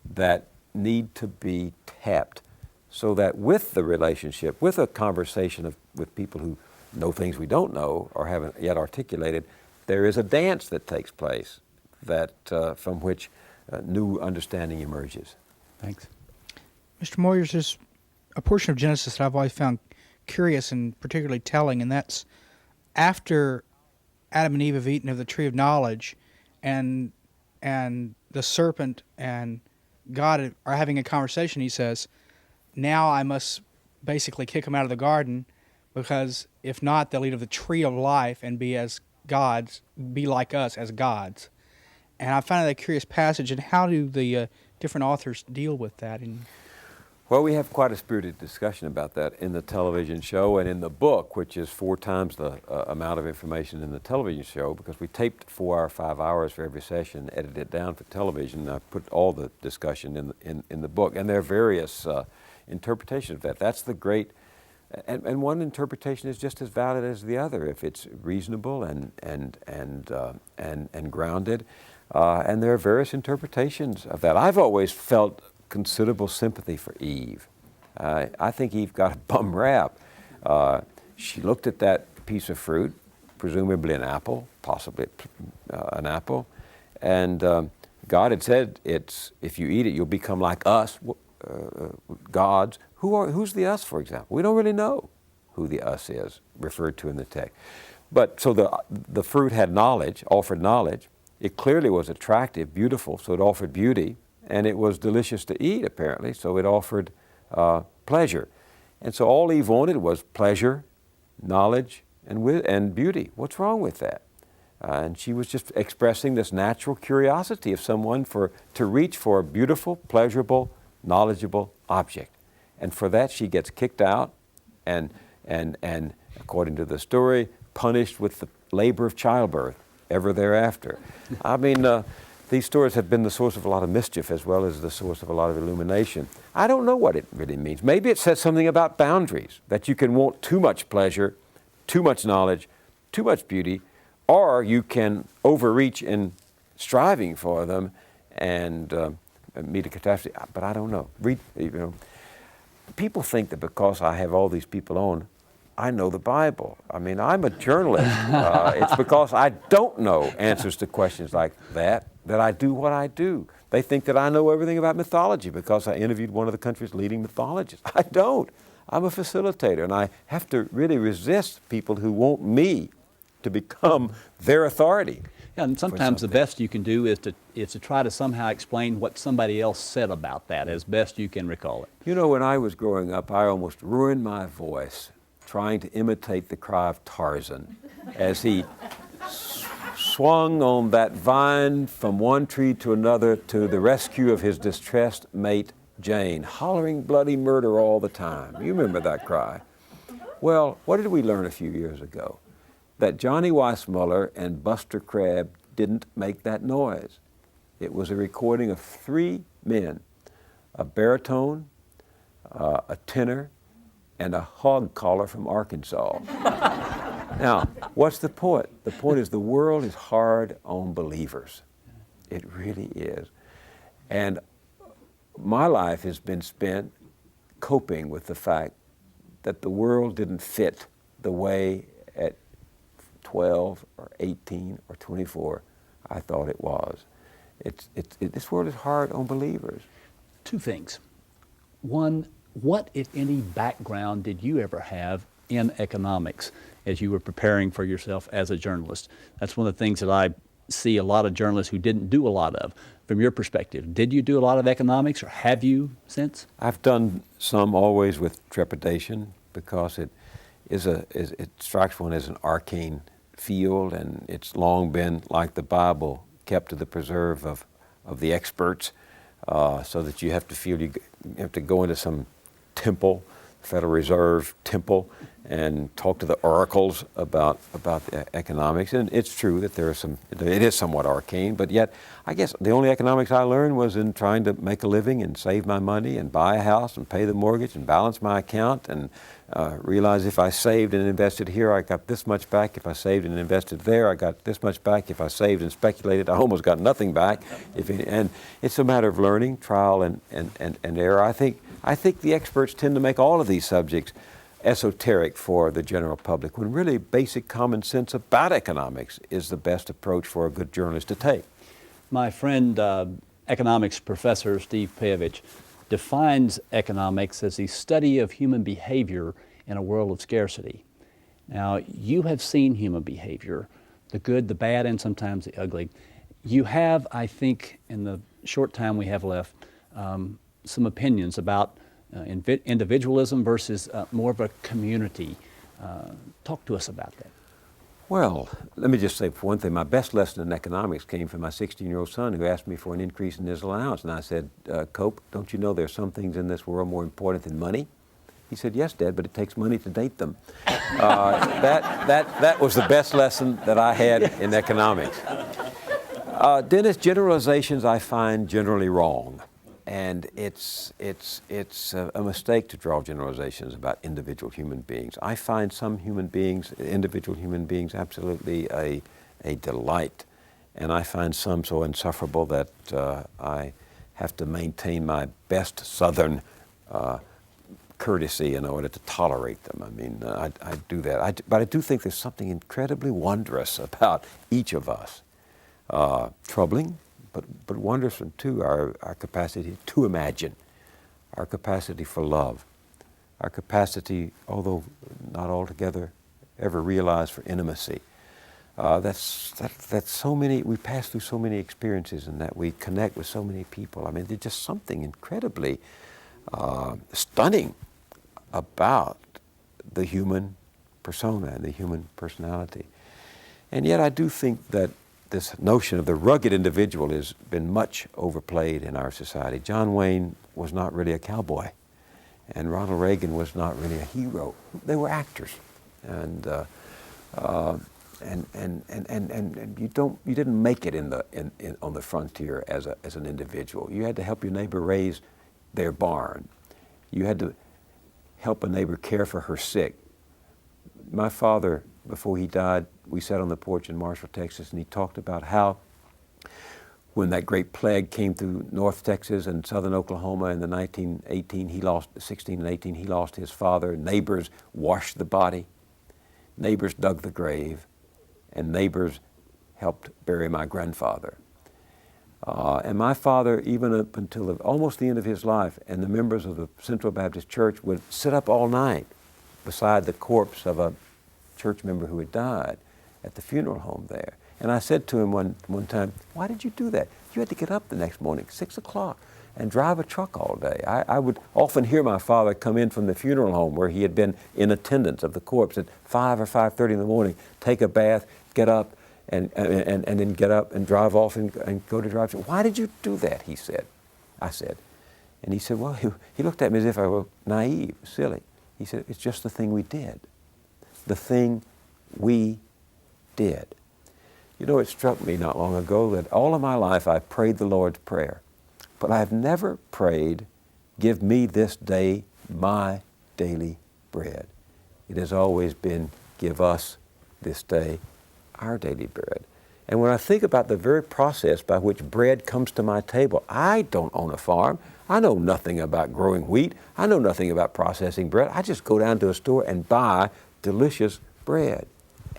B: that need to be tapped, so that with the relationship, with a conversation with people who know things we don't know or haven't yet articulated, there is a dance that takes place that from which new understanding emerges.
A: Thanks.
D: Mr. Moyers, there's a portion of Genesis that I've always found curious and particularly telling, and that's after Adam and Eve have eaten of the tree of knowledge, and the serpent and God are having a conversation. He says, now I must basically kick them out of the garden, because if not, they'll eat of the tree of life and be as gods, be like us as gods. And I find that a curious passage. And how do the different authors deal with that?
B: Well, we have quite a spirited discussion about that in the television show and in the book, which is 4 times the amount of information in the television show, because we taped 4 or 5 hours for every session, edited it down for television. I put all the discussion in the book, and there are various interpretations of that. That's the great, and one interpretation is just as valid as the other if it's reasonable and grounded. And there are various interpretations of that. I've always felt considerable sympathy for Eve. I think Eve got a bum rap. She looked at that piece of fruit, presumably an apple, possibly an apple, and God had said, if you eat it, you'll become like us, gods. Who's the us, for example? We don't really know who the us is referred to in the text. But so the fruit had knowledge, offered knowledge. It clearly was attractive, beautiful, so it offered beauty. And it was delicious to eat, apparently, so it offered pleasure. And so all Eve wanted was pleasure, knowledge, and beauty. What's wrong with that? And she was just expressing this natural curiosity of someone to reach for a beautiful, pleasurable, knowledgeable object. And for that, she gets kicked out and according to the story, punished with the labor of childbirth ever thereafter. I mean, these stories have been the source of a lot of mischief as well as the source of a lot of illumination. I don't know what it really means. Maybe it says something about boundaries, that you can want too much pleasure, too much knowledge, too much beauty, or you can overreach in striving for them and meet a catastrophe. But I don't know. People think that because I have all these people on, I know the Bible. I mean, I'm a journalist. It's because I don't know answers to questions like that I do what I do. They think that I know everything about mythology because I interviewed one of the country's leading mythologists. I don't. I'm a facilitator, and I have to really resist people who want me to become their authority.
A: Yeah, and sometimes the best you can do is to try to somehow explain what somebody else said about that as best you can recall it.
B: You know, when I was growing up, I almost ruined my voice trying to imitate the cry of Tarzan as he swung on that vine from one tree to another to the rescue of his distressed mate, Jane, hollering bloody murder all the time. You remember that cry. Well, what did we learn a few years ago? That Johnny Weissmuller and Buster Crabbe didn't make that noise. It was a recording of three men, a baritone, a tenor, and a hog caller from Arkansas. Now, what's the point? The point is the world is hard on believers. It really is. And my life has been spent coping with the fact that the world didn't fit the way at 12 or 18 or 24 I thought it was. This world is hard on believers.
A: Two things. One, what, if any, background did you ever have in economics as you were preparing for yourself as a journalist? That's one of the things that I see a lot of journalists who didn't do a lot of. From your perspective, did you do a lot of economics, or have you since?
B: I've done some, always with trepidation, because it strikes one as an arcane field, and it's long been, like the Bible, kept to the preserve of the experts, so that you have to feel you have to go into some temple, Federal Reserve temple, and talk to the oracles about the economics. And it's true that it is somewhat arcane, but yet I guess the only economics I learned was in trying to make a living and save my money and buy a house and pay the mortgage and balance my account and realize if I saved and invested here, I got this much back. If I saved and invested there, I got this much back. If I saved and speculated, I almost got nothing back. And it's a matter of learning, trial and error. I think the experts tend to make all of these subjects esoteric for the general public, when really basic common sense about economics is the best approach for a good journalist to take.
A: My friend, economics professor Steve Pavich, defines economics as the study of human behavior in a world of scarcity. Now, you have seen human behavior, the good, the bad, and sometimes the ugly. You have, I think, in the short time we have left, some opinions about individualism versus more of a community. Talk to us about that.
B: Well, let me just say, for one thing, my best lesson in economics came from my 16-year-old son, who asked me for an increase in his allowance. And I said, Cope, don't you know there are some things in this world more important than money? He said, yes, Dad, but it takes money to date them. That was the best lesson that I had in economics. Dennis, generalizations I find generally wrong. And it's a mistake to draw generalizations about individual human beings. I find some human beings, individual human beings, absolutely a delight. And I find some so insufferable that I have to maintain my best Southern courtesy in order to tolerate them. I mean, I do that. But I do think there's something incredibly wondrous about each of us. Troubling, but wondrous too, our capacity to imagine, our capacity for love, our capacity, although not altogether ever realized, for intimacy. That's so many, we pass through so many experiences in that we connect with so many people. I mean, there's just something incredibly stunning about the human persona and the human personality. And yet I do think that this notion of the rugged individual has been much overplayed in our society. John Wayne was not really a cowboy, and Ronald Reagan was not really a hero. They were actors, and you didn't make it on the frontier as an individual. You had to help your neighbor raise their barn. You had to help a neighbor care for her sick. My father, before he died, we sat on the porch in Marshall, Texas, and he talked about how when that great plague came through North Texas and southern Oklahoma in the 16 and 18, he lost his father. Neighbors washed the body. Neighbors dug the grave. And neighbors helped bury my grandfather. And my father, even up until almost the end of his life, and the members of the Central Baptist Church would sit up all night beside the corpse of a church member who had died at the funeral home there. And I said to him one time, why did you do that? You had to get up the next morning, 6 o'clock, and drive a truck all day. I would often hear my father come in from the funeral home where he had been in attendance of the corpse at 5 or 5:30 in the morning, take a bath, get up, and then get up and drive off and go to drive. Why did you do that? He said. I said. And he said, well, he looked at me as if I were naive, silly. He said, it's just the thing we did. The thing we did. You know, it struck me not long ago that all of my life I prayed the Lord's Prayer, but I've never prayed, give me this day my daily bread. It has always been, give us this day our daily bread. And when I think about the very process by which bread comes to my table, I don't own a farm. I know nothing about growing wheat. I know nothing about processing bread. I just go down to a store and buy delicious bread.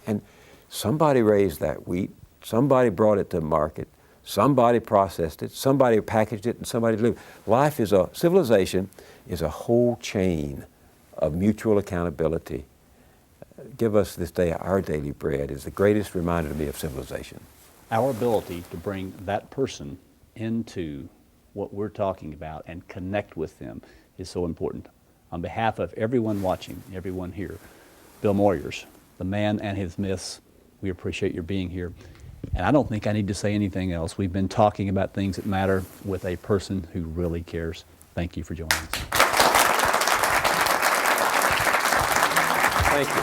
B: And somebody raised that wheat, somebody brought it to market, somebody processed it, somebody packaged it, and somebody delivered it. Life is civilization is a whole chain of mutual accountability. Give us this day our daily bread is the greatest reminder to me of civilization.
A: Our ability to bring that person into what we're talking about and connect with them is so important. On behalf of everyone watching, everyone here, Bill Moyers, the man and his myths, we appreciate your being here. And I don't think I need to say anything else. We've been talking about things that matter with a person who really cares. Thank you for joining us.
B: Thank you.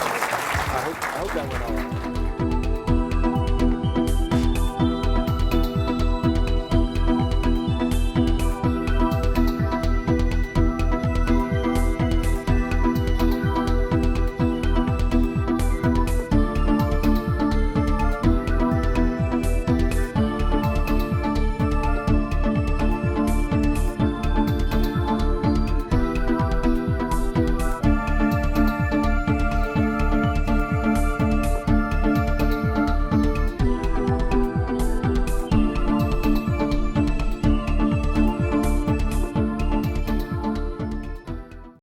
B: I hope that went on.